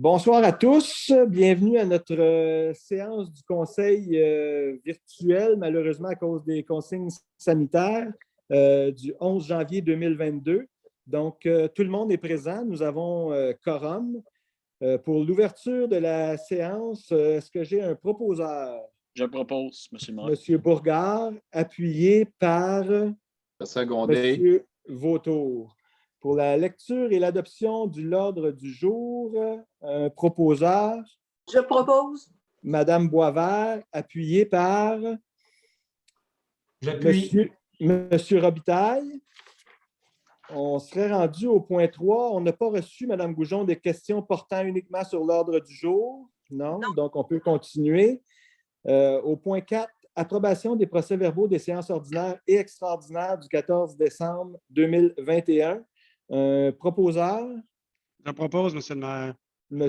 Bonsoir à tous. Bienvenue à notre séance du conseil virtuel, malheureusement à cause des consignes sanitaires du 11 janvier 2022. Donc, tout le monde est présent. Nous avons quorum. Pour l'ouverture de la séance, est-ce que j'ai un proposeur? Je propose, M. le maire. M. Bourgard, appuyé par Secondé. M. Vautour. Pour la lecture et l'adoption de l'ordre du jour, un proposeur. Je propose. Madame Boisvert, appuyée par Monsieur Robitaille. On serait rendu au point 3. On n'a pas reçu, Madame Goujon, des questions portant uniquement sur l'ordre du jour. Non, donc on peut continuer. Au point 4, approbation des procès-verbaux des séances ordinaires et extraordinaires du 14 décembre 2021. Proposeur. Je propose, M. le maire. M.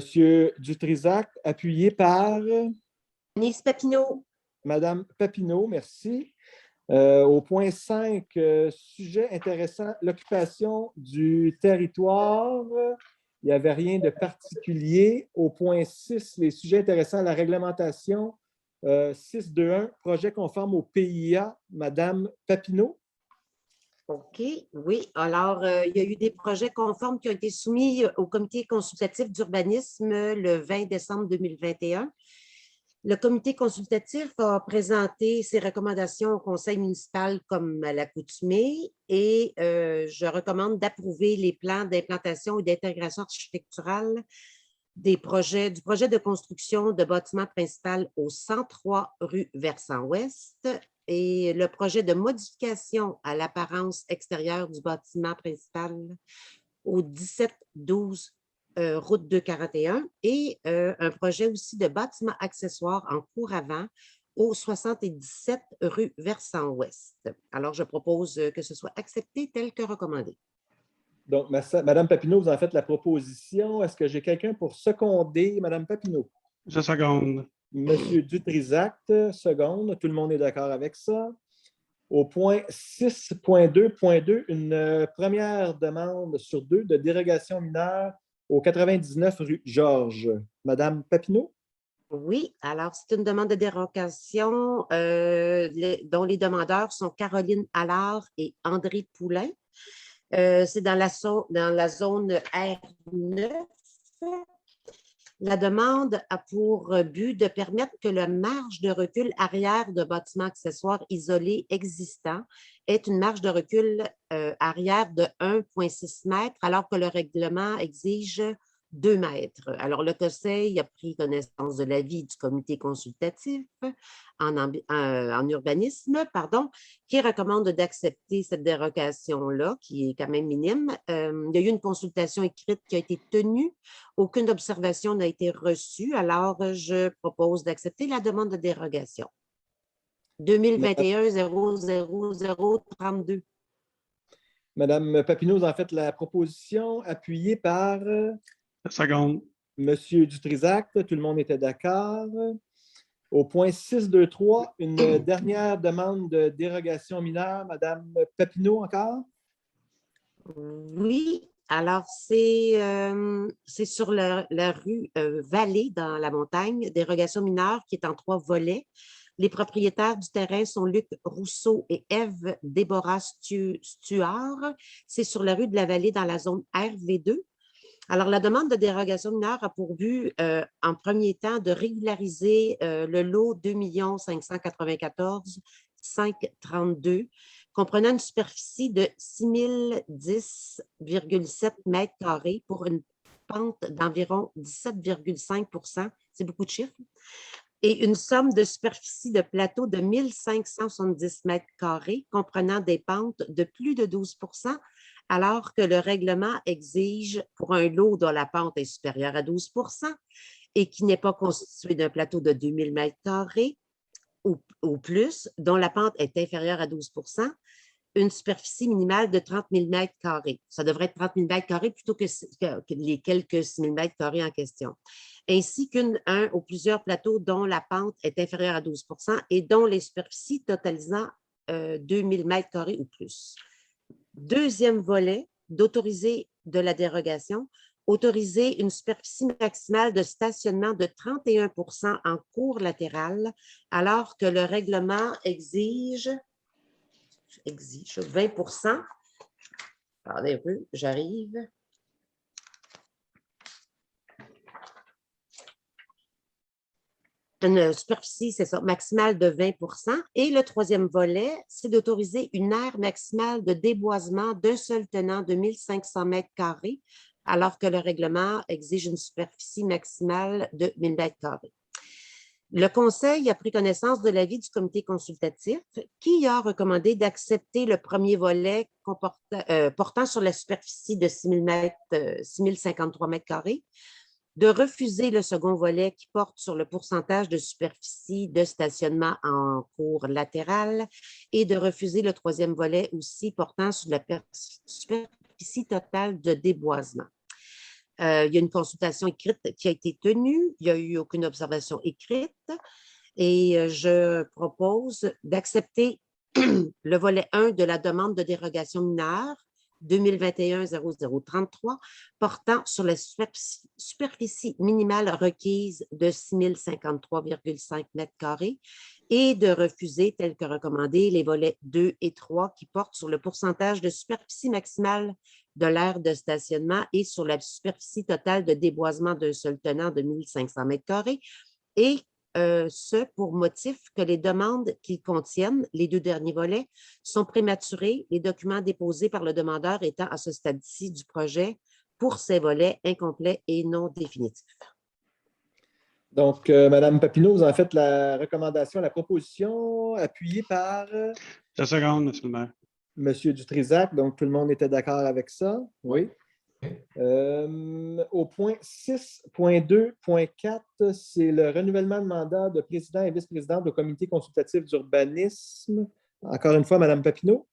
Dutrisac, appuyé par Denise Papineau. Mme Papineau, merci. Au point 5, sujet intéressant, l'occupation du territoire. Il n'y avait rien de particulier. Au point 6, les sujets intéressants, la réglementation 6.2.1, projet conforme au PIA. Mme Papineau. OK, oui. Alors, il y a eu des projets conformes qui ont été soumis au comité consultatif d'urbanisme le 20 décembre 2021. Le comité consultatif a présenté ses recommandations au conseil municipal comme à l'accoutumée et je recommande d'approuver les plans d'implantation et d'intégration architecturale du projet de construction de bâtiment principal au 103 rue Versant-Ouest et le projet de modification à l'apparence extérieure du bâtiment principal au 1712 route 241 et un projet aussi de bâtiment accessoire en cour avant au 77 rue Versant-Ouest. Alors, je propose que ce soit accepté tel que recommandé. Donc, Mme Papineau, vous en faites la proposition. Est-ce que j'ai quelqu'un pour seconder Mme Papineau? Je seconde. M. Dutrisac, seconde. Tout le monde est d'accord avec ça. Au point 6.2.2, une première demande sur 2 de dérogation mineure au 99 rue Georges. Mme Papineau? Oui, alors c'est une demande de dérogation dont les demandeurs sont Caroline Allard et André Poulain. C'est dans la zone R9. La demande a pour but de permettre que la marge de recul arrière de bâtiments accessoires isolés existants ait une marge de recul arrière de 1,6 m, alors que le règlement exige 2 mètres. Alors, le conseil a pris connaissance de l'avis du comité consultatif en urbanisme, qui recommande d'accepter cette dérogation-là, qui est quand même minime. Il y a eu une consultation écrite qui a été tenue. Aucune observation n'a été reçue. Alors, je propose d'accepter la demande de dérogation. 2021-00032. Mme Papineau, vous en faites la proposition appuyée par Seconde. M. Dutrisac. Tout le monde était d'accord. Au point 6.2.3, une dernière demande de dérogation mineure. Mme Papineau, encore? Oui. Alors, c'est sur la rue Vallée, dans la montagne, dérogation mineure qui est en 3 volets. Les propriétaires du terrain sont Luc Rousseau et Ève Déborah Stuart. C'est sur la rue de la Vallée, dans la zone RV2. Alors, la demande de dérogation mineure a pour but, en premier temps, de régulariser le lot 2 594 532, comprenant une superficie de 6010,7 m² pour une pente d'environ 17,5 %. C'est beaucoup de chiffres. Et une somme de superficie de plateau de 1570 m², comprenant des pentes de plus de 12 %, alors que le règlement exige pour un lot dont la pente est supérieure à 12 % et qui n'est pas constitué d'un plateau de 2000 m² ou plus, dont la pente est inférieure à 12 %, une superficie minimale de 30 000 m². Ça devrait être 30 000 m² plutôt que les quelques 6 000 m² en question. Ainsi qu'un ou plusieurs plateaux dont la pente est inférieure à 12 % et dont les superficies totalisant 2000 m² ou plus. Deuxième volet, d'autoriser de la dérogation autoriser une superficie maximale de stationnement de 31 en cour latérale, alors que le règlement exige 20 Attendez un peu, j'arrive. Une superficie, c'est ça, maximale de 20 Et le troisième volet, c'est d'autoriser une aire maximale de déboisement d'un seul tenant de 1500 mètres carrés, alors que le règlement exige une superficie maximale de 1000 mètres carrés. Le Conseil a pris connaissance de l'avis du comité consultatif qui a recommandé d'accepter le premier volet portant sur la superficie de 6053 mètres carrés, de refuser le second volet qui porte sur le pourcentage de superficie de stationnement en cour latérale et de refuser le troisième volet aussi portant sur la superficie totale de déboisement. Il y a une consultation écrite qui a été tenue. Il n'y a eu aucune observation écrite. Et je propose d'accepter le volet 1 de la demande de dérogation mineure 2021-0033 portant sur la superficie minimale requise de 6053,5 mètres carrés et de refuser, tel que recommandé, les volets 2 et 3 qui portent sur le pourcentage de superficie maximale de l'aire de stationnement et sur la superficie totale de déboisement d'un seul tenant de 1500 mètres carrés et ce pour motif que les demandes qu'ils contiennent, les deux derniers volets, sont prématurées, les documents déposés par le demandeur étant à ce stade-ci du projet pour ces volets incomplets et non définitifs. Donc, Mme Papineau, vous en faites la recommandation, la proposition appuyée par Je seconde, M. le maire. M. Dutrisac. Donc, tout le monde était d'accord avec ça? Oui. Au point 6.2.4, c'est le renouvellement de mandat de président et vice-présidente au comité consultatif d'urbanisme. Encore une fois, Mme Papineau.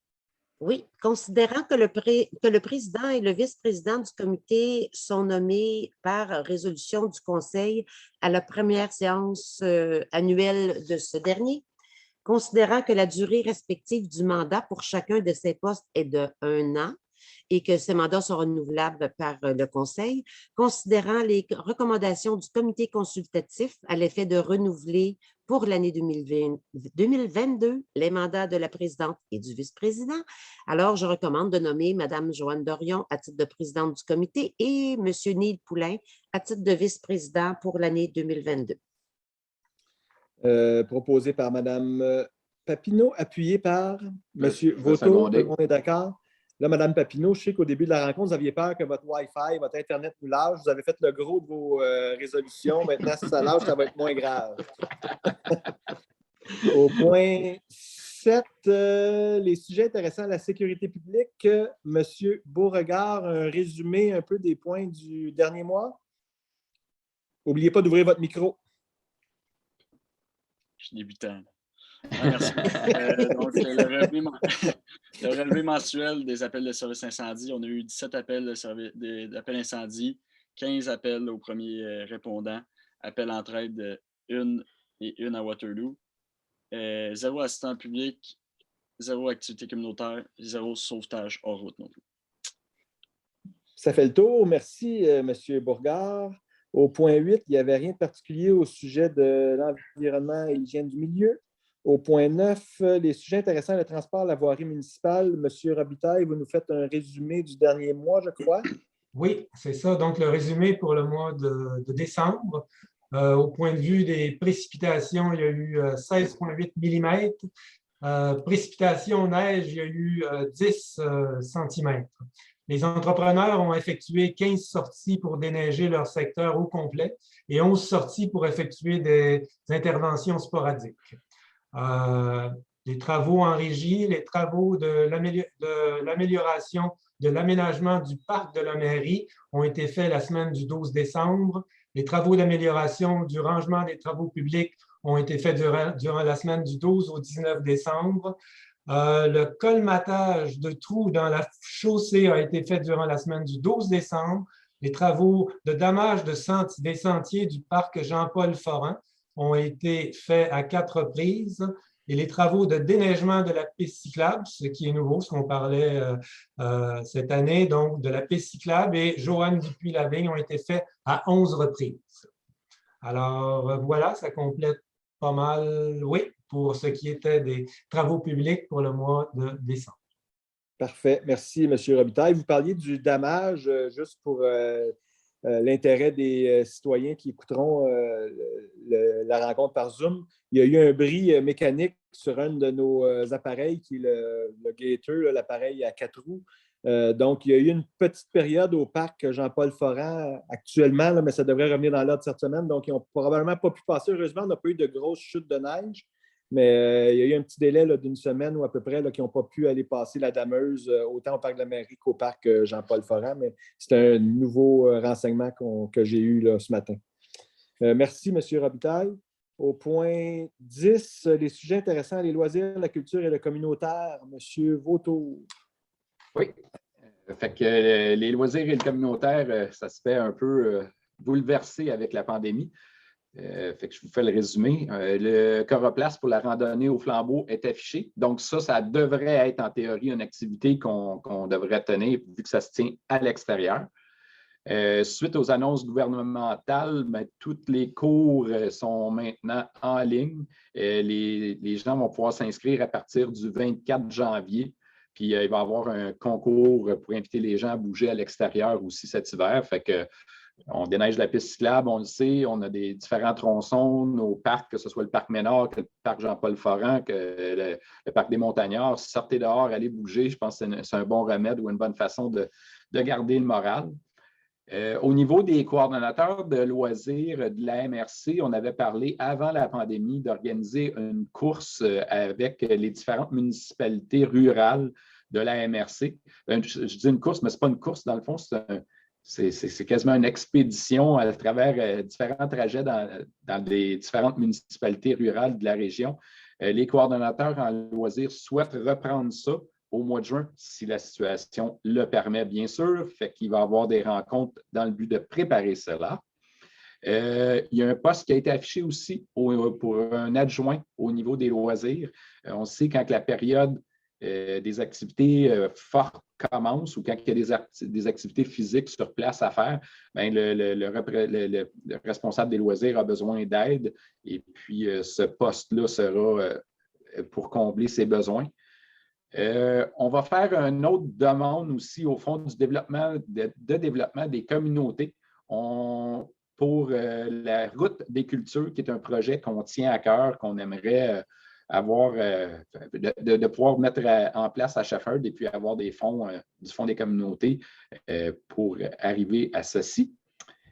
Oui, considérant que le président et le vice-président du comité sont nommés par résolution du Conseil à la première séance annuelle de ce dernier, considérant que la durée respective du mandat pour chacun de ces postes est de 1 an, et que ces mandats sont renouvelables par le Conseil, considérant les recommandations du comité consultatif à l'effet de renouveler pour l'année 2022 les mandats de la présidente et du vice-président. Alors, je recommande de nommer Mme Joanne Dorion à titre de présidente du comité et M. Neil Poulain à titre de vice-président pour l'année 2022. Proposé par Mme Papineau, appuyé par M. Vauteau. On est d'accord? Là, Mme Papineau, je sais qu'au début de la rencontre, vous aviez peur que votre Wi-Fi, votre Internet nous lâche. Vous avez fait le gros de vos résolutions. Maintenant, si ça lâche, ça va être moins grave. Au point 7, les sujets intéressants à la sécurité publique. M. Beauregard, un résumé un peu des points du dernier mois. N'oubliez pas d'ouvrir votre micro. Je suis débutant. Ah, merci. Donc, le relevé mensuel des appels de service incendie, on a eu 17 appels d'appels incendie, 15 appels aux premiers répondants, appels entraide 1 et 1 à Waterloo, 0 assistant public, 0 activité communautaire, 0 sauvetage hors route non plus. Ça fait le tour. Merci, M. Beauregard. Au point 8, il n'y avait rien de particulier au sujet de l'environnement et l'hygiène du milieu. Au point 9, les sujets intéressants, le transport, la voirie municipale. M. Robitaille, vous nous faites un résumé du dernier mois, je crois. Oui, c'est ça. Donc, le résumé pour le mois de décembre. Au point de vue des précipitations, il y a eu 16,8 mm. Précipitations neige, il y a eu 10 cm. Les entrepreneurs ont effectué 15 sorties pour déneiger leur secteur au complet et 11 sorties pour effectuer des interventions sporadiques. Les travaux en régie, les travaux de l'amélioration de l'aménagement du parc de la mairie ont été faits la semaine du 12 décembre. Les travaux d'amélioration du rangement des travaux publics ont été faits durant la semaine du 12 au 19 décembre. Le colmatage de trous dans la chaussée a été fait durant la semaine du 12 décembre. Les travaux de damage des sentiers du parc Jean-Paul Forain ont été faits à 4 reprises et les travaux de déneigement de la piste cyclable, ce qui est nouveau, ce qu'on parlait cette année, donc de la piste cyclable, et Joanne Dupuis-Lavigne ont été faits à 11 reprises. Alors voilà, ça complète pas mal, oui, pour ce qui était des travaux publics pour le mois de décembre. Parfait. Merci, M. Robitaille. Vous parliez du damage, juste pour l'intérêt des citoyens qui écouteront la rencontre par Zoom. Il y a eu un bris mécanique sur un de nos appareils, qui est le Gator, l'appareil à 4 roues. Donc, il y a eu une petite période au parc Jean-Paul Forand actuellement, là, mais ça devrait revenir dans l'ordre cette semaine. Donc, ils n'ont probablement pas pu passer. Heureusement, on n'a pas eu de grosses chutes de neige, mais il y a eu un petit délai d'une semaine ou à peu près qui n'ont pas pu aller passer la dameuse autant au parc de la Mairie qu'au parc Jean-Paul Forand. Mais c'est un nouveau renseignement que j'ai eu là, ce matin. Merci, M. Robitaille. Au point 10, les sujets intéressants, les loisirs, la culture et le communautaire. M. Vautour. Oui. Fait que les loisirs et le communautaire, ça se fait un peu bouleverser avec la pandémie. Fait que je vous fais le résumé. Le Coroplace pour la randonnée au flambeau est affiché. Donc, ça devrait être en théorie une activité qu'on devrait tenir vu que ça se tient à l'extérieur. Suite aux annonces gouvernementales, toutes les cours sont maintenant en ligne. Les gens vont pouvoir s'inscrire à partir du 24 janvier. Puis, il va y avoir un concours pour inviter les gens à bouger à l'extérieur aussi cet hiver. Fait que on déneige la piste cyclable, on le sait, on a des différents tronçons, nos parcs, que ce soit le parc Ménard, que le parc Jean-Paul Forand, que le parc des Montagnards. Sortez dehors, allez bouger. Je pense que c'est un bon remède ou une bonne façon de garder le moral. Au niveau des coordonnateurs de loisirs de la MRC, on avait parlé avant la pandémie d'organiser une course avec les différentes municipalités rurales de la MRC. Je dis une course, mais ce n'est pas une course, dans le fond, c'est quasiment une expédition à travers différents trajets dans les différentes municipalités rurales de la région. Les coordonnateurs en loisirs souhaitent reprendre ça au mois de juin, si la situation le permet, bien sûr. Fait qu'il va y avoir des rencontres dans le but de préparer cela. Il y a un poste qui a été affiché aussi pour un adjoint au niveau des loisirs. On sait quand la période des activités fortes commence ou quand il y a des activités physiques sur place à faire, bien, le responsable des loisirs a besoin d'aide et puis ce poste-là sera pour combler ses besoins. On va faire une autre demande aussi au fond du développement, de développement des communautés pour la route des cultures, qui est un projet qu'on tient à cœur, qu'on aimerait avoir, de pouvoir mettre en place à Shefford et puis avoir des fonds du Fonds des communautés pour arriver à ceci.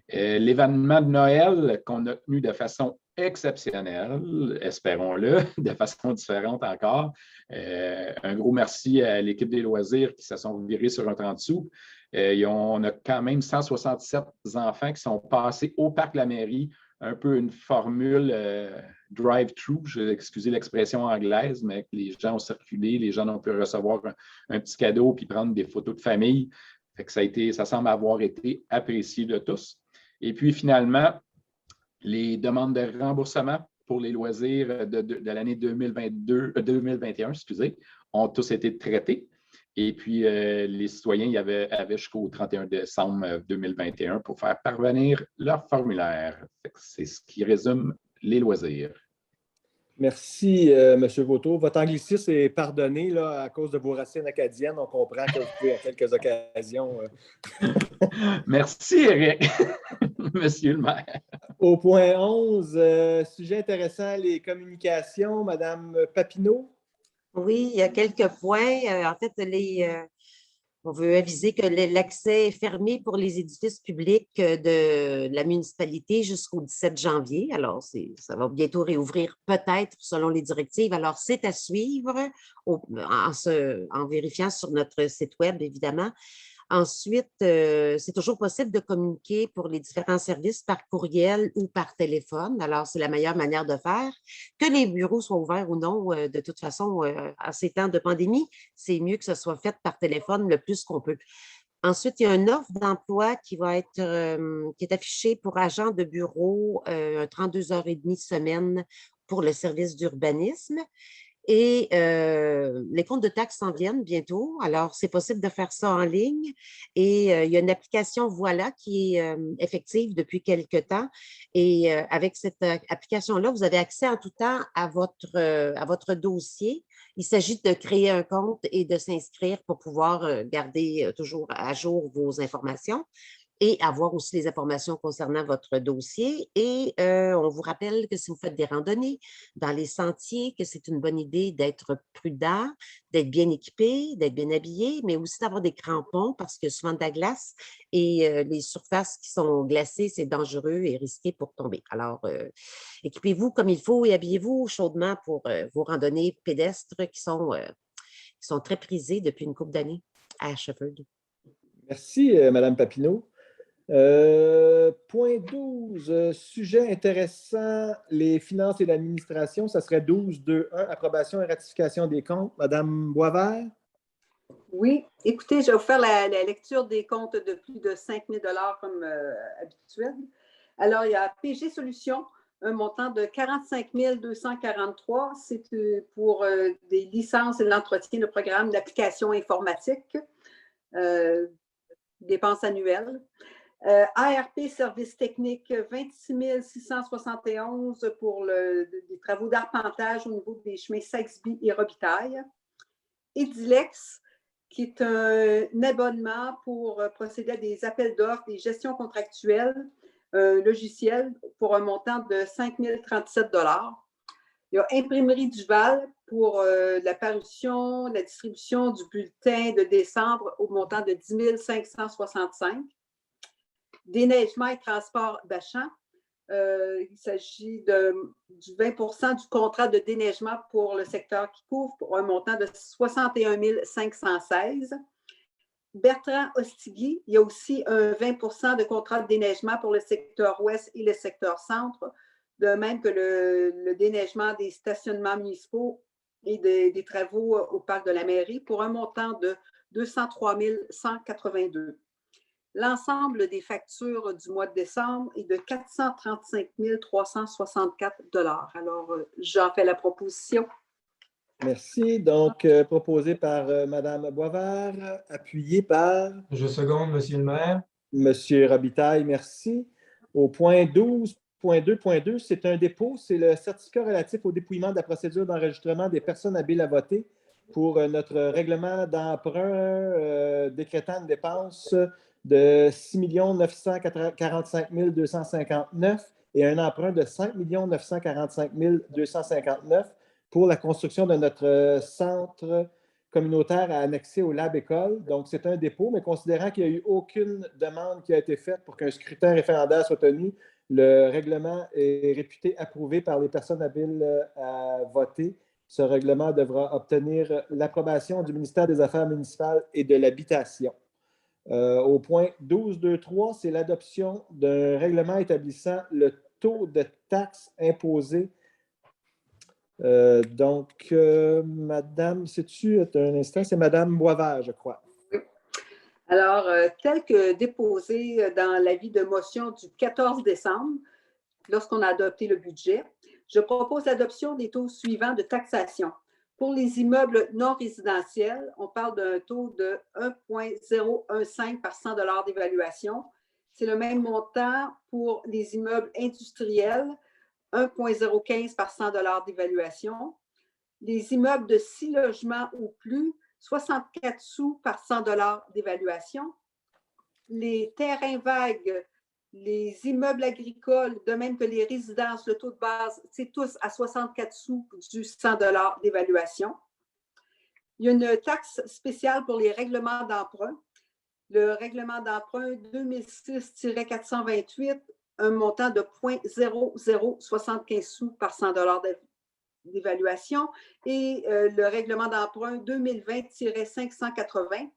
L'événement de Noël qu'on a tenu de façon exceptionnelle, espérons-le, de façon différente encore. Un gros merci à l'équipe des loisirs qui se sont virés sur un 30 sous. On a quand même 167 enfants qui sont passés au parc de la mairie, un peu une formule drive-thru, excusez l'expression anglaise, mais les gens ont circulé, les gens ont pu recevoir un petit cadeau puis prendre des photos de famille. Fait que ça semble avoir été apprécié de tous. Et puis finalement, les demandes de remboursement pour les loisirs de l'année 2021, ont tous été traités. Et puis, les citoyens avaient jusqu'au 31 décembre 2021 pour faire parvenir leur formulaire. C'est ce qui résume les loisirs. Merci, M. Vautour. Votre anglicisme est pardonné là, à cause de vos racines acadiennes. On comprend que vous pouvez à quelques occasions. Merci, Éric, Monsieur le maire. Au point 11, sujet intéressant, les communications. Madame Papineau. Oui, il y a quelques points. En fait, on veut aviser que l'accès est fermé pour les édifices publics de la municipalité jusqu'au 17 janvier. Alors, ça va bientôt réouvrir peut-être selon les directives. Alors, c'est à suivre en vérifiant sur notre site web, évidemment. Ensuite, c'est toujours possible de communiquer pour les différents services par courriel ou par téléphone. Alors, c'est la meilleure manière de faire. Que les bureaux soient ouverts ou non, de toute façon, en ces temps de pandémie, c'est mieux que ce soit fait par téléphone le plus qu'on peut. Ensuite, il y a une offre d'emploi qui est affichée pour agent de bureau, 32 heures et demie semaine pour le service d'urbanisme. Et les comptes de taxes s'en viennent bientôt. Alors, c'est possible de faire ça en ligne. Et il y a une application Voilà qui est effective depuis quelque temps. Et avec cette application-là, vous avez accès en tout temps à votre dossier. Il s'agit de créer un compte et de s'inscrire pour pouvoir garder toujours à jour vos informations et avoir aussi les informations concernant votre dossier. Et on vous rappelle que si vous faites des randonnées dans les sentiers, que c'est une bonne idée d'être prudent, d'être bien équipé, d'être bien habillé, mais aussi d'avoir des crampons parce que souvent de la glace et les surfaces qui sont glacées, c'est dangereux et risqué pour tomber. Alors, équipez-vous comme il faut et habillez-vous chaudement pour vos randonnées pédestres qui sont très prisées depuis une couple d'années à Ashford. Merci, Mme Papineau. Point 12, sujet intéressant, les finances et l'administration. Ça serait 12.2.1, approbation et ratification des comptes. Madame Boisvert? Oui, écoutez, je vais vous faire la lecture des comptes de plus de 5 000 $ comme habituel. Alors, il y a PG Solutions, un montant de 45 243. C'est pour des licences et l'entretien de programmes d'applications informatiques, dépenses annuelles. ARP Services techniques, 26 671 pour des travaux d'arpentage au niveau des chemins Saxby et Robitaille. Edilex, qui est un abonnement pour procéder à des appels d'offres, des gestions contractuelles, un logiciel pour un montant de 5 037 $. Il y a Imprimerie Duval pour la parution, la distribution du bulletin de décembre au montant de 10 565 $. Déneigement et transport Bachan. Il s'agit du 20 % du contrat de déneigement pour le secteur qui couvre pour un montant de 61 516 $. Bertrand Ostigui, il y a aussi un 20 % de contrat de déneigement pour le secteur ouest et le secteur centre, de même que le déneigement des stationnements municipaux et des travaux au parc de la mairie pour un montant de 203 182 $. L'ensemble des factures du mois de décembre est de 435 364 $. Alors, j'en fais la proposition. Merci. Donc, proposé par Mme Boisvert, appuyé par Je seconde, Monsieur le maire. M. Robitaille, merci. Au point 12.2.2, c'est un dépôt, c'est le certificat relatif au dépouillement de la procédure d'enregistrement des personnes habiles à voter pour notre règlement d'emprunt décrétant une dépense de 6 945 259 et un emprunt de 5 945 259 pour la construction de notre centre communautaire à annexer au Lab École. Donc, c'est un dépôt, mais considérant qu'il n'y a eu aucune demande qui a été faite pour qu'un scrutin référendaire soit tenu, le règlement est réputé approuvé par les personnes habiles à voter. Ce règlement devra obtenir l'approbation du ministère des Affaires municipales et de l'Habitation. Au point 12.2.3, c'est l'adoption d'un règlement établissant le taux de taxe imposé. Madame, sais-tu, un instant, c'est Madame Boisvert, je crois. Alors, tel que déposé dans l'avis de motion du 14 décembre, lorsqu'on a adopté le budget, je propose l'adoption des taux suivants de taxation. Pour les immeubles non résidentiels, on parle d'un taux de 1,015 par 100 $ d'évaluation. C'est le même montant pour les immeubles industriels, 1,015 par 100 $ d'évaluation. Les immeubles de 6 logements ou plus, 64 sous par 100 $ d'évaluation. Les terrains vagues, les immeubles agricoles, de même que les résidences, le taux de base, c'est tous à 64 sous du 100 $ d'évaluation. Il y a une taxe spéciale pour les règlements d'emprunt. Le règlement d'emprunt 2006-428, un montant de 0,0075 sous par 100 $ d'évaluation. Et le règlement d'emprunt 2020-580,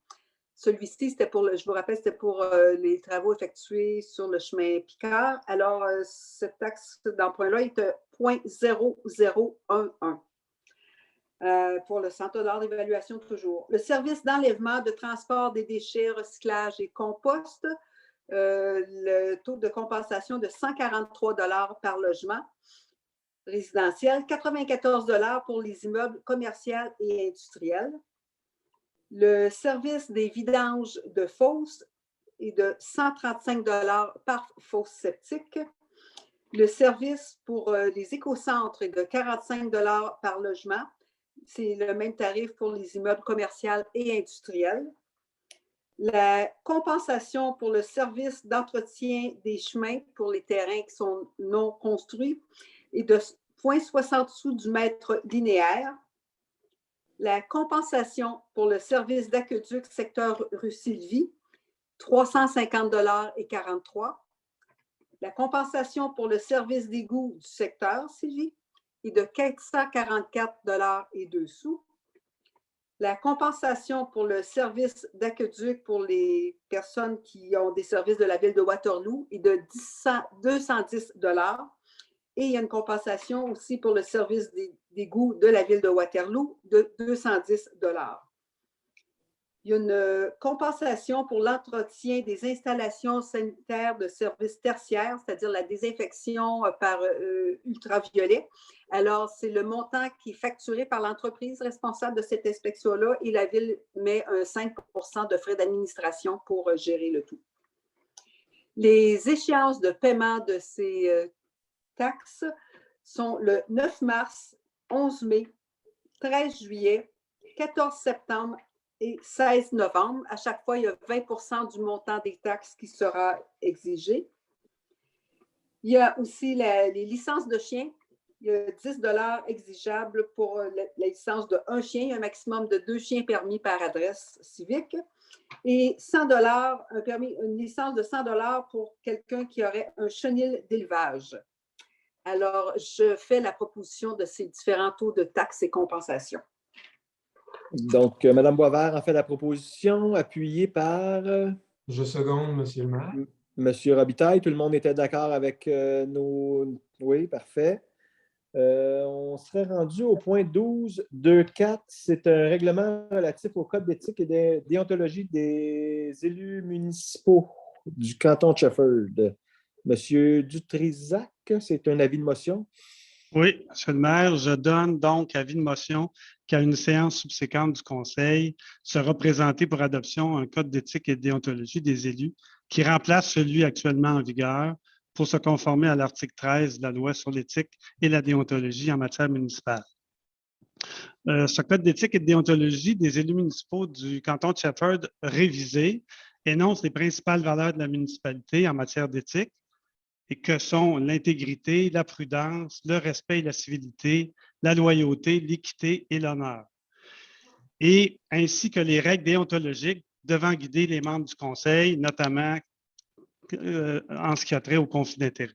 celui-ci, c'était pour, je vous rappelle, c'était pour les travaux effectués sur le chemin Picard. Alors, cette taxe d'emprunt-là est de 0,0011 pour le 100 $ d'évaluation toujours. Le service d'enlèvement, de transport des déchets, recyclage et compost, le taux de compensation de 143 $ par logement. résidentiels, 94 $ pour les immeubles commerciaux et industriels. Le service des vidanges de fosses est de 135 $ par fosse septique. Le service pour les écocentres est de 45 $ par logement. C'est le même tarif pour les immeubles commerciaux et industriels. La compensation pour le service d'entretien des chemins pour les terrains qui sont non construits est de 0,60 sous du mètre linéaire. La compensation pour le service d'aqueduc secteur rue Sylvie, 350 $ et 43. La compensation pour le service d'égout du secteur Sylvie est de 444 $ et 2 sous. La compensation pour le service d'aqueduc pour les personnes qui ont des services de la ville de Waterloo est de 210 $. Et il y a une compensation aussi pour le service d'égout de la ville de Waterloo de 210 $. Il y a une compensation pour l'entretien des installations sanitaires de services tertiaires, c'est-à-dire la désinfection par ultraviolet. Alors, c'est le montant qui est facturé par l'entreprise responsable de cette inspection-là et la ville met un 5 % de frais d'administration pour gérer le tout. Les échéances de paiement de ces taxes sont le 9 mars, 11 mai, 13 juillet, 14 septembre et 16 novembre. À chaque fois, il y a 20 % du montant des taxes qui sera exigé. Il y a aussi les licences de chiens. Il y a 10 $ exigeables pour la licence de un chien. Il y a un maximum de 2 chiens permis par adresse civique. Et 100 $, une licence de 100 $ pour quelqu'un qui aurait un chenil d'élevage. Alors, je fais la proposition de ces différents taux de taxes et compensations. Donc, Mme Boisvert en fait la proposition, appuyée par Je seconde, Monsieur le maire. M. Robitaille. Tout le monde était d'accord avec nos... Oui, parfait. On serait rendu au point 12.2.4. C'est un règlement relatif au code d'éthique et de déontologie des élus municipaux du canton de Shefford. Monsieur Dutrisac, c'est un avis de motion. Oui, Monsieur le maire, je donne donc avis de motion qu'à une séance subséquente du Conseil sera présenté pour adoption un code d'éthique et de déontologie des élus qui remplace celui actuellement en vigueur pour se conformer à l'article 13 de la loi sur l'éthique et la déontologie en matière municipale. Ce code d'éthique et de déontologie des élus municipaux du canton de Shefford révisé énonce les principales valeurs de la municipalité en matière d'éthique, et que sont l'intégrité, la prudence, le respect et la civilité, la loyauté, l'équité et l'honneur, et ainsi que les règles déontologiques devant guider les membres du Conseil, notamment en ce qui a trait au conflit d'intérêts.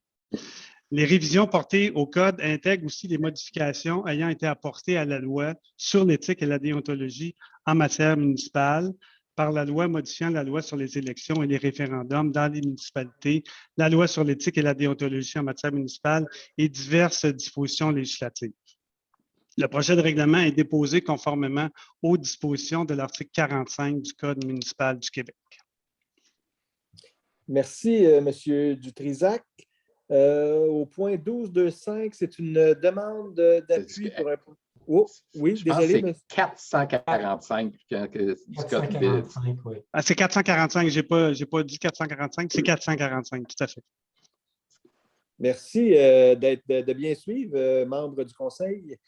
Les révisions portées au Code intègrent aussi les modifications ayant été apportées à la loi sur l'éthique et la déontologie en matière municipale, par la loi modifiant la loi sur les élections et les référendums dans les municipalités, la loi sur l'éthique et la déontologie en matière municipale et diverses dispositions législatives. Le projet de règlement est déposé conformément aux dispositions de l'article 45 du Code municipal du Québec. Merci, M. Dutrisac. Au point 12.2.5, c'est une demande d'appui pour un... Oh, oui, Je pense désolé. que c'est 445 du Code 445, oui. Ah, c'est 445, j'ai pas dit 445, c'est 445, tout à fait. Merci de bien suivre, membre du Conseil.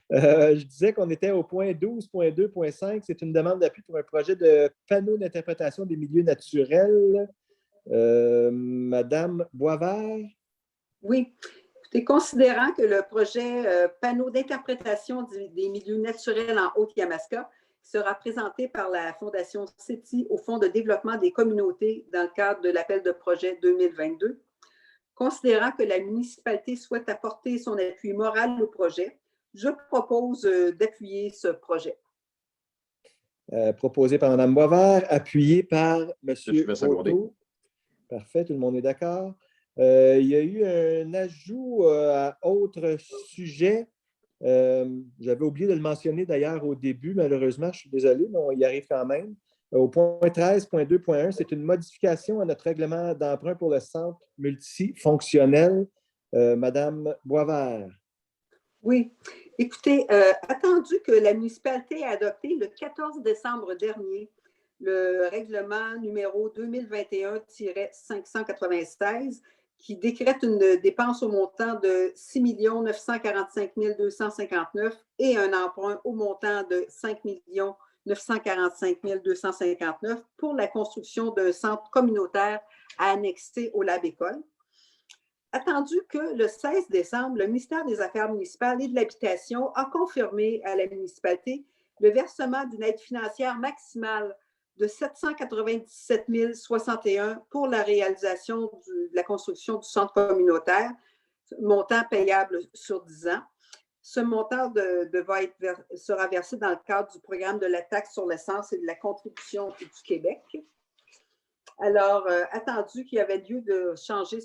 Je disais qu'on était au point 12.2.5. C'est une demande d'appui pour un projet de panneau d'interprétation des milieux naturels. Madame Boisvert? Oui. Écoutez, considérant que le projet panneau d'interprétation des milieux naturels en Haute-Yamaska sera présenté par la Fondation CETI au Fonds de développement des communautés dans le cadre de l'appel de projet 2022, considérant que la municipalité souhaite apporter son appui moral au projet, je propose d'appuyer ce projet. Proposé par Mme Boisvert, appuyé par M. Roteau. Parfait, tout le monde est d'accord. Il y a eu un ajout à autre sujet. J'avais oublié de le mentionner d'ailleurs au début, malheureusement, je suis désolé, mais on y arrive quand même. Au point 13.2.1, c'est une modification à notre règlement d'emprunt pour le centre multifonctionnel. Madame Boisvert. Oui. Écoutez, attendu que la municipalité a adopté le 14 décembre dernier le règlement numéro 2021-596 qui décrète une dépense au montant de 6 945 259 et un emprunt au montant de 5 945 259 pour la construction d'un centre communautaire à annexer au Lab École. Attendu que le 16 décembre, le ministère des Affaires municipales et de l'Habitation a confirmé à la municipalité le versement d'une aide financière maximale de 797 061 pour la réalisation de la construction du centre communautaire, montant payable sur 10 ans. Ce montant sera versé dans le cadre du programme de la taxe sur l'essence et de la contribution du Québec. Alors, attendu qu'il y avait lieu de changer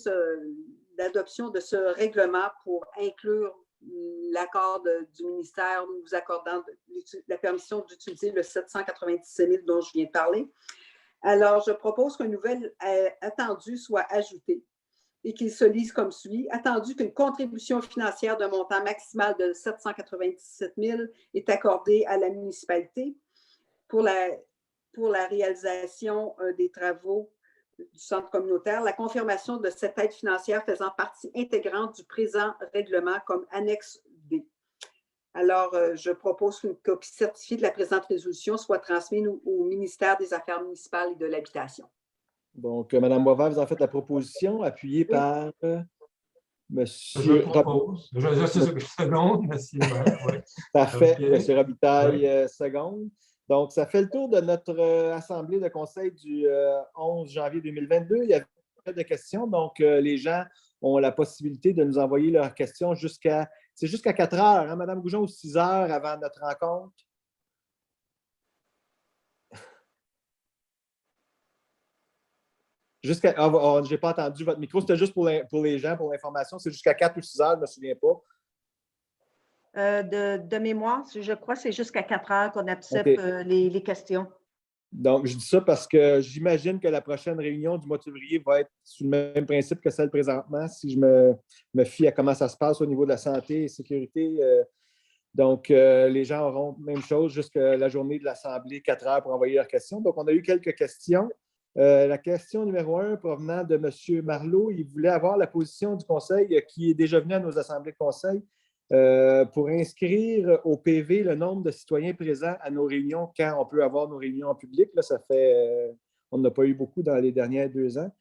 l'adoption de ce règlement pour inclure l'accord du ministère nous accordant la permission d'utiliser le 797 000 dont je viens de parler. Alors, je propose qu'un nouvel attendu soit ajouté et qu'il se lise comme suit. Attendu qu'une contribution financière d'un montant maximal de 797 000 est accordée à la municipalité pour la réalisation des travaux du centre communautaire, la confirmation de cette aide financière faisant partie intégrante du présent règlement comme annexe B. Alors, je propose qu'une copie certifiée de la présente résolution soit transmise au ministère des Affaires municipales et de l'Habitation. Donc, Mme Boisvert, vous en faites la proposition, appuyée par Monsieur... Je propose. Je seconde, monsieur. Ouais. Parfait. Okay. Monsieur Robitaille, seconde. Donc, ça fait le tour de notre assemblée de conseil du 11 janvier 2022. Il y avait pas de questions, donc les gens ont la possibilité de nous envoyer leurs questions jusqu'à 4 heures, hein, Mme Goujon, ou 6 heures avant notre rencontre. Je n'ai pas entendu votre micro, c'était juste pour les gens, pour l'information. C'est jusqu'à 4 ou 6 heures, je ne me souviens pas. De mémoire, je crois que c'est jusqu'à 4 heures qu'on accepte les questions. Donc, je dis ça parce que j'imagine que la prochaine réunion du mois de février va être sous le même principe que celle présentement, si je me fie à comment ça se passe au niveau de la santé et sécurité. Donc, les gens auront la même chose jusqu'à la journée de l'Assemblée, 4 heures pour envoyer leurs questions. Donc, on a eu quelques questions. La question numéro 1 provenant de M. Marleau, il voulait avoir la position du Conseil qui est déjà venu à nos assemblées de Conseil pour inscrire au PV le nombre de citoyens présents à nos réunions quand on peut avoir nos réunions en public. Là, on n'a pas eu beaucoup dans les dernières 2 ans.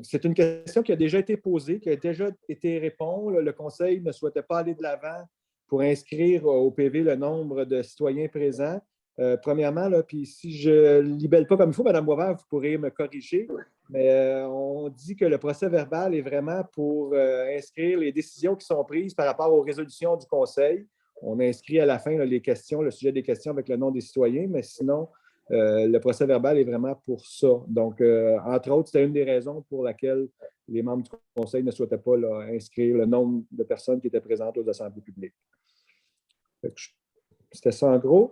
C'est une question qui a déjà été posée, qui a déjà été répondue. Le Conseil ne souhaitait pas aller de l'avant pour inscrire au PV le nombre de citoyens présents. Premièrement, puis si je ne libelle pas comme il faut, Mme Boisvert, vous pourrez me corriger, mais on dit que le procès verbal est vraiment pour inscrire les décisions qui sont prises par rapport aux résolutions du Conseil. On inscrit à la fin les questions, le sujet des questions avec le nom des citoyens, mais sinon, le procès verbal est vraiment pour ça. Donc, entre autres, c'était une des raisons pour laquelle les membres du Conseil ne souhaitaient pas inscrire le nombre de personnes qui étaient présentes aux assemblées publiques. C'était ça en gros.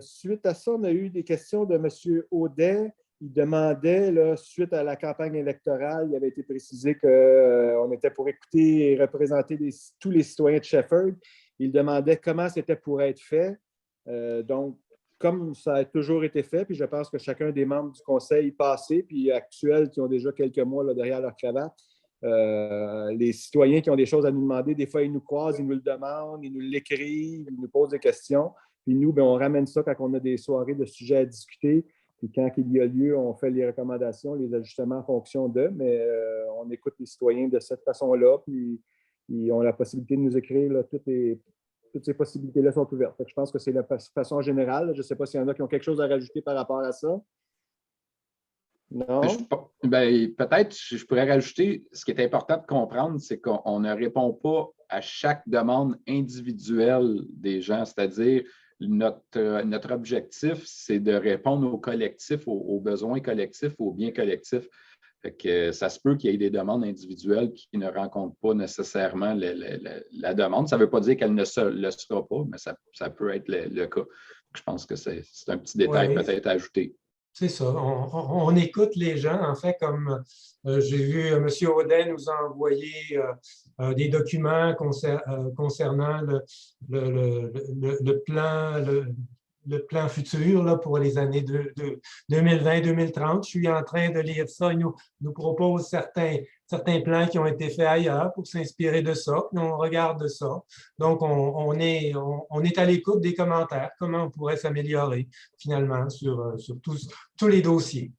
Suite à ça, on a eu des questions de M. Audet. Il demandait, suite à la campagne électorale, il avait été précisé qu'on était pour écouter et représenter tous les citoyens de Shefford. Il demandait comment c'était pour être fait. Donc, comme ça a toujours été fait, puis je pense que chacun des membres du Conseil passé, puis actuel, qui ont déjà quelques mois derrière leur cravate, les citoyens qui ont des choses à nous demander, des fois, ils nous croisent, ils nous le demandent, ils nous l'écrivent, ils nous posent des questions. Puis nous, on ramène ça quand on a des soirées de sujets à discuter. Puis quand il y a lieu, on fait les recommandations, les ajustements en fonction d'eux, mais on écoute les citoyens de cette façon-là, puis ils ont la possibilité de nous écrire. Toutes ces possibilités-là sont ouvertes. Je pense que c'est la façon générale. Je ne sais pas s'il y en a qui ont quelque chose à rajouter par rapport à ça. Non? Peut-être, je pourrais rajouter, ce qui est important de comprendre, c'est qu'on ne répond pas à chaque demande individuelle des gens, c'est-à-dire notre objectif, c'est de répondre au collectif, aux besoins collectifs, aux biens collectifs. Fait que ça se peut qu'il y ait des demandes individuelles qui ne rencontrent pas nécessairement la demande. Ça ne veut pas dire qu'elle ne le sera pas, mais ça peut être le cas. Je pense que c'est un petit détail peut-être à ajouter. C'est ça. On écoute les gens. En fait, comme j'ai vu M. Audet nous a envoyé des documents concernant le plan futur là, pour les années 2020-2030. Je suis en train de lire ça. Il nous propose certains plans qui ont été faits ailleurs pour s'inspirer de ça. Puis on regarde ça. Donc, on est à l'écoute des commentaires, comment on pourrait s'améliorer finalement sur tous les dossiers.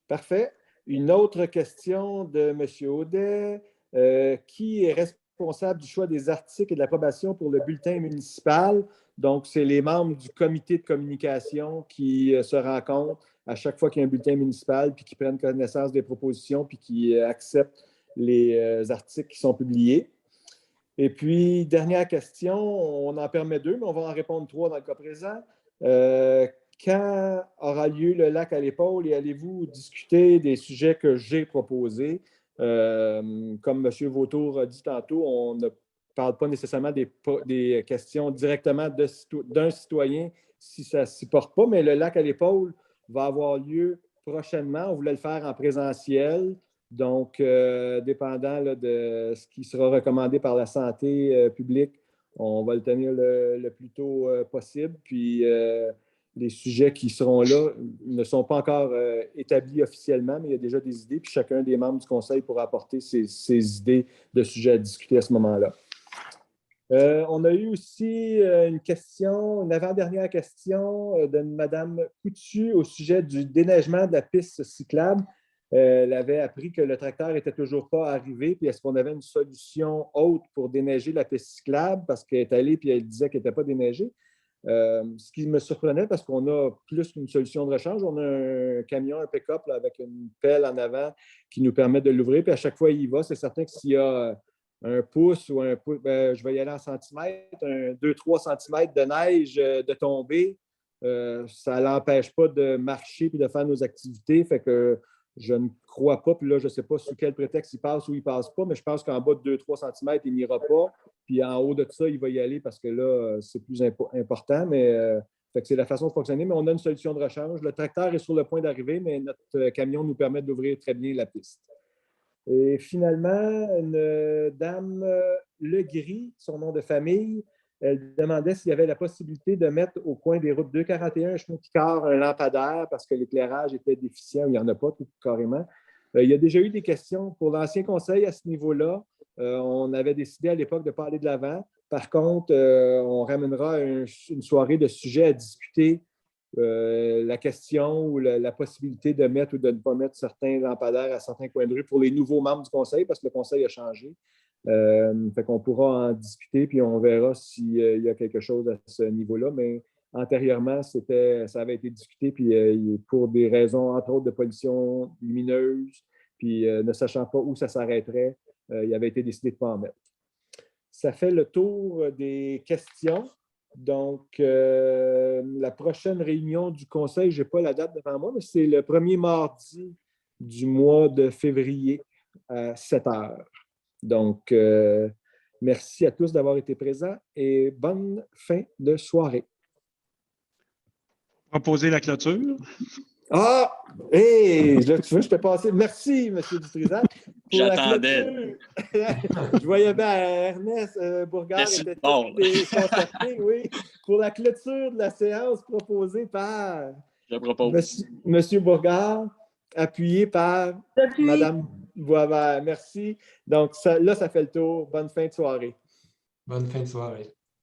Parfait. Une autre question de M. Audet. Qui est responsable du choix des articles et de l'approbation pour le bulletin municipal? Donc, c'est les membres du comité de communication qui se rencontrent à chaque fois qu'il y a un bulletin municipal, puis qui prennent connaissance des propositions, puis qui acceptent les articles qui sont publiés. Et puis, dernière question, on en permet 2, mais on va en répondre 3 dans le cas présent. Quand aura lieu le lac à l'épaule et allez-vous discuter des sujets que j'ai proposés? Comme M. Vautour a dit tantôt, on ne parle pas nécessairement des questions directement d'un citoyen si ça ne s'y porte pas, mais le lac à l'épaule va avoir lieu prochainement. On voulait le faire en présentiel, donc dépendant là, de ce qui sera recommandé par la santé publique, on va le tenir le plus tôt possible. Puis les sujets qui seront là ne sont pas encore établis officiellement, mais il y a déjà des idées, puis chacun des membres du conseil pourra apporter ses idées de sujets à discuter à ce moment-là. On a eu aussi une question, une avant-dernière question de Mme Coutu au sujet du déneigement de la piste cyclable. Elle avait appris que le tracteur n'était toujours pas arrivé, puis est-ce qu'on avait une solution autre pour déneiger la piste cyclable, parce qu'elle est allée puis elle disait qu'elle n'était pas déneigée. Ce qui me surprenait, parce qu'on a plus qu'une solution de rechange, on a un camion, un pick-up là, avec une pelle en avant qui nous permet de l'ouvrir, puis à chaque fois il y va. C'est certain que s'il y a un pouce ou un pouce, je vais y aller en centimètres, 2-3 centimètres de neige de tomber, ça ne l'empêche pas de marcher et de faire nos activités. Fait que je ne crois pas, puis là, je ne sais pas sous quel prétexte il passe ou il ne passe pas, mais je pense qu'en bas de 2-3 cm, il n'ira pas. Puis en haut de ça, il va y aller parce que là, c'est plus important. Mais fait que c'est la façon de fonctionner. Mais on a une solution de rechange. Le tracteur est sur le point d'arriver, mais notre camion nous permet d'ouvrir très bien la piste. Et finalement, une dame Legris, son nom de famille, elle demandait s'il y avait la possibilité de mettre au coin des routes 241 chemin Picard un lampadaire parce que l'éclairage était déficient. Il n'y en a pas tout carrément. Il y a déjà eu des questions pour l'ancien conseil à ce niveau-là. On avait décidé à l'époque de ne pas aller de l'avant. Par contre, on ramènera une soirée de sujets à discuter. La question ou la possibilité de mettre ou de ne pas mettre certains lampadaires à certains coins de rue pour les nouveaux membres du conseil parce que le conseil a changé. Fait qu'on pourra en discuter puis on verra s'il y a quelque chose à ce niveau-là. Mais antérieurement, ça avait été discuté puis pour des raisons, entre autres, de pollution lumineuse puis ne sachant pas où ça s'arrêterait, il avait été décidé de ne pas en mettre. Ça fait le tour des questions. Donc, la prochaine réunion du conseil, je n'ai pas la date devant moi, mais c'est le premier mardi du mois de février à 7 heures. Donc, merci à tous d'avoir été présents et bonne fin de soirée. Proposer la clôture. Ah! Hé! Là, tu veux, je t'ai passé. Merci, M. Dutrisac. J'attendais. Je voyais bien Ernest Bourgard était concerté, oui. Pour la clôture de la séance proposée par M. Bourgard, appuyé par Mme Boisvert. Merci. Donc, ça fait le tour. Bonne fin de soirée. Bonne fin de soirée.